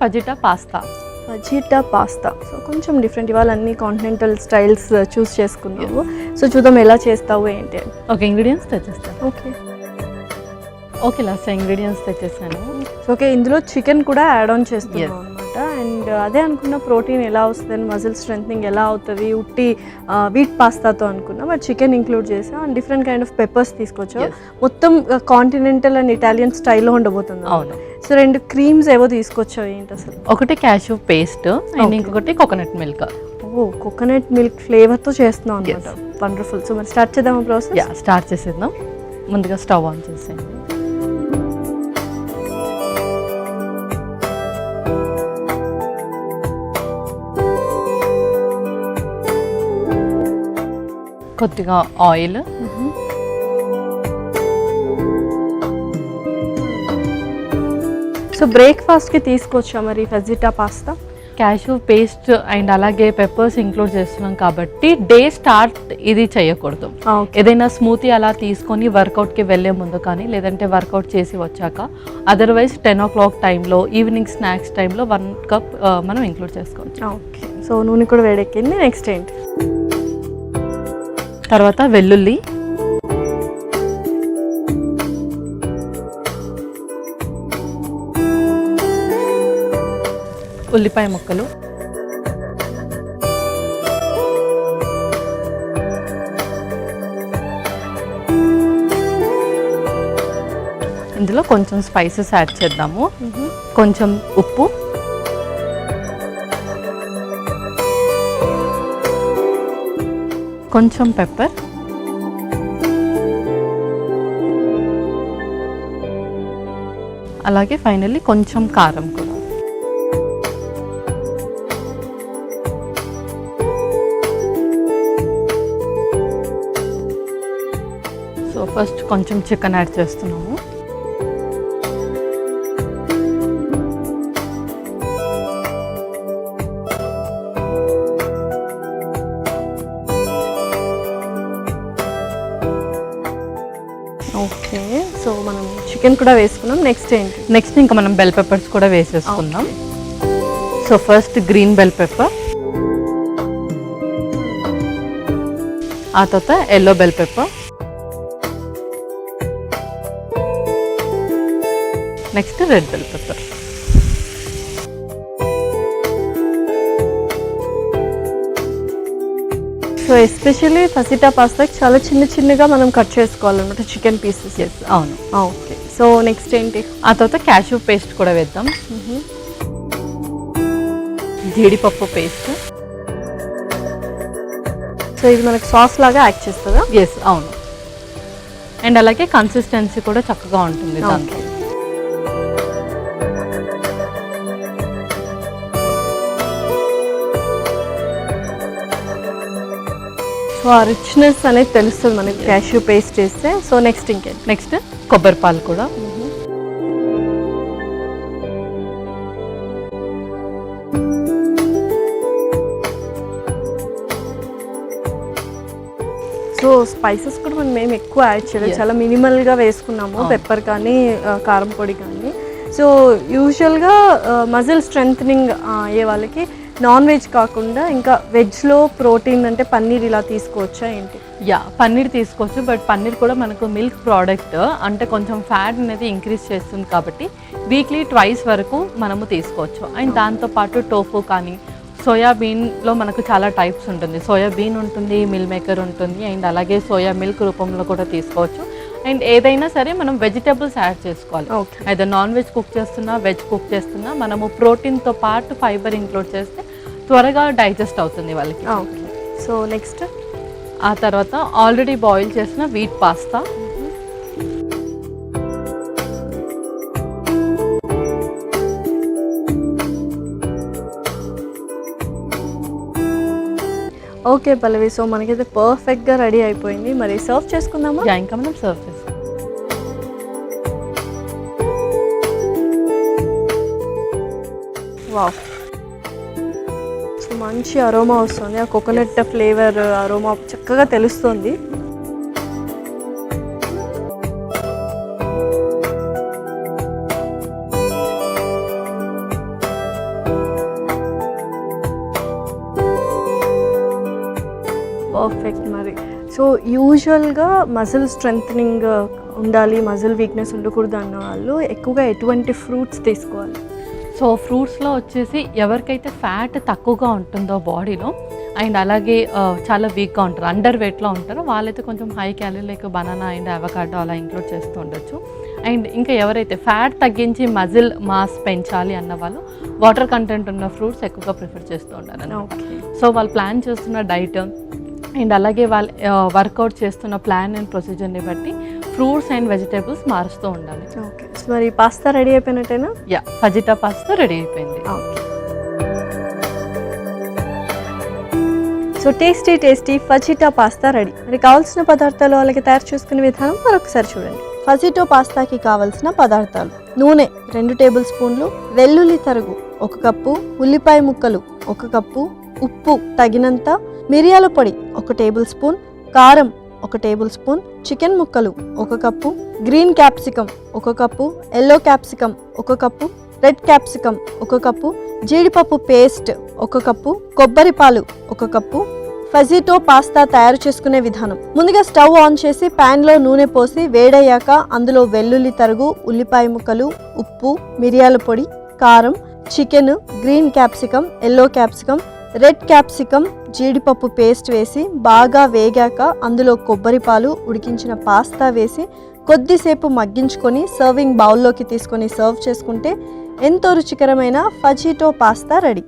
ఫజిటా pasta. ఫజిటా pasta. So కొంచెం different, ఇవాళ అన్ని కాంటినెంటల్ స్టైల్స్ చూస్ చేసుకున్నాము. సో చూద్దాం ఎలా చేస్తావు ఏంటి అని. ఓకే, ఇంగ్రీడియంట్స్ తెచ్చేస్తాను. ఓకే లాస్ట్ ఇంగ్రీడియంట్స్ తెచ్చేసాను. ఓకే, ఇందులో చికెన్ కూడా యాడ్ ఆన్ చేస్తున్నాం అనమాట. అండ్ అదే అనుకున్న ప్రోటీన్ ఎలా వస్తుంది, మజిల్ స్ట్రెంథనింగ్ ఎలా అవుతుంది ఉట్టి వీట్ పాస్తాతో అనుకున్నా, బట్ చికెన్ ఇంక్లూడ్ చేసాం. And different kind of peppers తీసుకొచ్చాం. మొత్తం కాంటినెంటల్ అండ్ ఇటాలియన్ స్టైల్లో ఉండబోతుంది. అవును. సో 2 క్రీమ్స్ ఏవో తీసుకొచ్చావు, ఏంటి అసలు? ఒకటి క్యాష్యూ పేస్ట్ అండ్ ఇంకొకటి కోకోనట్ మిల్క్. కోకోనట్ మిల్క్ ఫ్లేవర్తో చేస్తున్నాం అనమాట. వండర్ఫుల్. సో మరి స్టార్ట్ చేద్దామా ప్రాసెస్? స్టార్ట్ చేసేద్దాం. ముందుగా స్టవ్ ఆన్ చేసేయండి. కొద్దిగా ఆయిల్, సో బ్రేక్ఫాస్ట్కి తీసుకొచ్చా మరి ఫజిటా పాస్తా. క్యాష్యూ పేస్ట్ అండ్ అలాగే పెప్పర్స్ ఇంక్లూడ్ చేస్తున్నాం కాబట్టి డే స్టార్ట్ ఇది చేయకూడదు. ఏదైనా స్మూతీ అలా తీసుకొని వర్కౌట్కి వెళ్ళే ముందు కానీ, లేదంటే వర్కౌట్ చేసి వచ్చాక, అదర్వైజ్ 10 o'clock టైంలో, ఈవినింగ్ స్నాక్స్ టైంలో 1 cup మనం ఇంక్లూడ్ చేసుకోవచ్చు. ఓకే, సో నూనె కూడా వేడెక్కింది. నెక్స్ట్ ఏంటి? తర్వాత వెల్లుల్లి, ఉల్లిపాయ ముక్కలు, ఇందులో కొంచెం స్పైసెస్ యాడ్ చేద్దాము. కొంచెం ఉప్పు, కొంచెం పెప్పర్, అలాగే ఫైనల్లీ కొంచెం కారం కూడా. సో ఫస్ట్ కొంచెం చికెన్ యాడ్ చేస్తున్నాము. ఓకే, సో మనం చికెన్ కూడా వేసుకున్నాం. నెక్స్ట్ ఏంటి? నెక్స్ట్ ఇంకా మనం బెల్ పెప్పర్స్ కూడా వేసేసుకుందాం. So first green bell pepper, ఆ తర్వాత yellow bell pepper, next red bell pepper. So especially fajita పాస్తాకి చాలా చిన్నగా మనం కట్ చేసుకోవాలన్నమాట చికెన్ పీసెస్. అవును. ఓకే, సో నెక్స్ట్ ఏంటి? ఆ తర్వాత క్యాష్యూ పేస్ట్ కూడా వేద్దాం. జీడిపప్పు పేస్ట్. సో ఇది మనకి సాస్ లాగా యాక్ట్ చేస్తుందా? అవును. అండ్ అలాగే కన్సిస్టెన్సీ కూడా చక్కగా ఉంటుంది దాంట్లో. సో ఆ రిచ్నెస్ అనేది తెలుస్తుంది మనకి క్యాష్యూ పేస్ట్ వేస్తే. సో నెక్స్ట్ ఇంకేంటి? నెక్స్ట్ కొబ్బరి పాలు కూడా. సో స్పైసెస్ కూడా మనం ఏం ఎక్కువ యాడ్ చేయలేదు, చాలా మినిమల్గా వేసుకున్నాము. పెప్పర్ కానీ కారం పొడి కానీ. సో యూజువల్గా మజిల్ స్ట్రెంథనింగ్ అయ్యే వాళ్ళకి నాన్ వెజ్ కాకుండా ఇంకా వెజ్లో ప్రోటీన్ అంటే పన్నీర్ ఇలా తీసుకోవచ్చా ఏంటి? పన్నీర్ తీసుకోవచ్చు. బట్ పన్నీర్ కూడా మనకు మిల్క్ ప్రోడక్ట్, అంటే కొంచెం ఫ్యాట్ అనేది ఇంక్రీజ్ చేస్తుంది కాబట్టి వీక్లీ 2 వరకు మనము తీసుకోవచ్చు. అండ్ దాంతోపాటు టోఫు కానీ, సోయాబీన్లో మనకు చాలా టైప్స్ ఉంటుంది. సోయాబీన్ ఉంటుంది, మిల్ మేకర్ ఉంటుంది, అండ్ అలాగే సోయా మిల్క్ రూపంలో కూడా తీసుకోవచ్చు. అండ్ ఏదైనా సరే మనం వెజిటేబుల్స్ యాడ్ చేసుకోవాలి. అయితే నాన్ వెజ్ కుక్ చేస్తున్నా, వెజ్ కుక్ చేస్తున్నా మనము ప్రోటీన్తో పాటు ఫైబర్ ఇంక్లూడ్ చేస్తే త్వరగా డైజెస్ట్ అవుతుంది వాళ్ళకి. సో నెక్స్ట్ ఆ తర్వాత ఆల్రెడీ బాయిల్ చేసిన వీట్ పాస్తా. ఓకే పల్లవి, సో మనకైతే పర్ఫెక్ట్గా రెడీ అయిపోయింది. మరి సర్వ్ చేసుకుందామా? ఇంకా మనం సర్వ్ చేసుకుందాం. వావ్, సో మంచి అరోమా వస్తుంది. ఆ కోకోనట్ ఫ్లేవర్ అరోమా చక్కగా తెలుస్తుంది. పర్ఫెక్ట్. మరి సో యూజువల్గా మజిల్ స్ట్రెంథనింగ్ ఉండాలి, మజిల్ వీక్నెస్ ఉండకూడదు అన్న వాళ్ళు ఎక్కువగా ఎటువంటి ఫ్రూట్స్ తీసుకోవాలి? సో ఫ్రూట్స్లో వచ్చేసి ఎవరికైతే ఫ్యాట్ తక్కువగా ఉంటుందో బాడీలో అండ్ అలాగే చాలా వీక్గా ఉంటారు, అండర్ వెయిట్లో ఉంటారో వాళ్ళైతే కొంచెం high calorie like banana and avocado అలా ఇంక్లూడ్ చేస్తూ ఉండొచ్చు. అండ్ ఇంకా ఎవరైతే ఫ్యాట్ తగ్గించి మజిల్ మాస్ పెంచాలి అన్న వాళ్ళు వాటర్ కంటెంట్ ఉన్న ఫ్రూట్స్ ఎక్కువగా ప్రిఫర్ చేస్తూ ఉంటారు. సో వాళ్ళు ప్లాన్ చేస్తున్న డైట్ అండ్ అలాగే వాళ్ళు వర్కౌట్ చేస్తున్న ప్లాన్ అండ్ ప్రొసీజర్ని బట్టి ఫ్రూట్స్ అండ్ వెజిటేబుల్స్ మారుస్తూ ఉండాలి. ఓకే, సో మరి పాస్తా రెడీ అయిపోయినట్టేనా? యా, ఫజిటా పాస్తా రెడీ అయిపోయింది. Okay, so tasty fajita pasta ready. మరి కావాల్సిన పదార్థాలు అలాగే తయారు చేసుకునే విధానం మరొకసారి చూడండి. ఫజిటో పాస్తాకి కావలసిన పదార్థాలు: నూనె 2 టేబుల్ స్పూన్లు, వెల్లుల్లి తరుగు 1 కప్పు, ఉల్లిపాయ ముక్కలు 1 కప్పు, ఉప్పు తగినంత, మిరియాల పొడి 1 టేబుల్ స్పూన్, కారం 1 టేబుల్ స్పూన్, చికెన్ ముక్కలు 1 cup, green capsicum 1 cup, yellow capsicum 1 cup, red capsicum 1 cup, జీడిపప్పు పేస్ట్ 1 కప్పు, కొబ్బరి పాలు 1 కప్పు. ఫజిటో పాస్తా తయారు చేసుకునే విధానం: ముందుగా స్టవ్ ఆన్ చేసి ప్యాన్లో నూనె పోసి వేడయ్యాక అందులో వెల్లుల్లి తరుగు, ఉల్లిపాయ ముక్కలు, ఉప్పు, మిరియాల పొడి, కారం, chicken, green capsicum, yellow capsicum, red capsicum, జీడిపప్పు పేస్ట్ వేసి బాగా వేగాక అందులో కొబ్బరి పాలు, ఉడికించిన పాస్తా వేసి కొద్దిసేపు మగ్గించుకొని సర్వింగ్ బౌల్లోకి తీసుకొని సర్వ్ చేసుకుంటే ఎంతో రుచికరమైన ఫజిటో పాస్తా రెడీ.